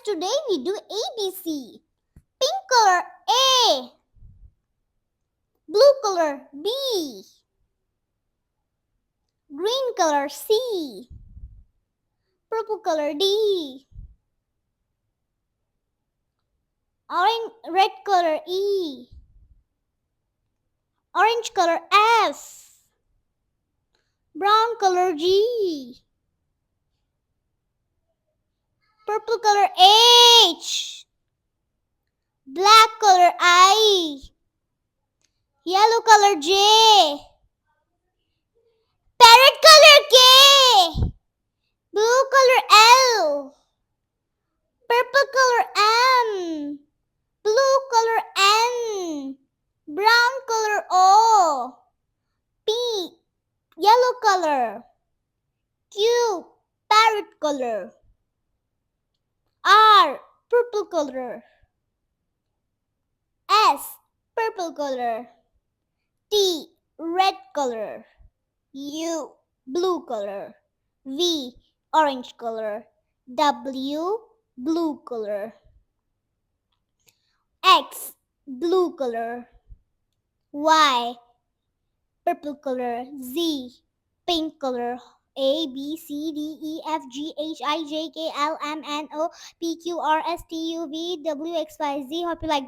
today we do ABC. Pink color A, blue color B, green color C, purple color D, red color E, orange color F, brown color G, purple color H, black color I, yellow color J, parrot color K, blue color L, purple color M, blue color N, brown color O, P, yellow color, Q, parrot color, R, purple color, S, purple color, T, red color, U, blue color, V, orange color, W, blue color, X, blue color, Y, purple color, Z, pink color, A, B, C, D, E, F, G, H, I, J, K, L, M, N, O, P, Q, R, S, T, U, V, W, X, Y, Z. Hope you like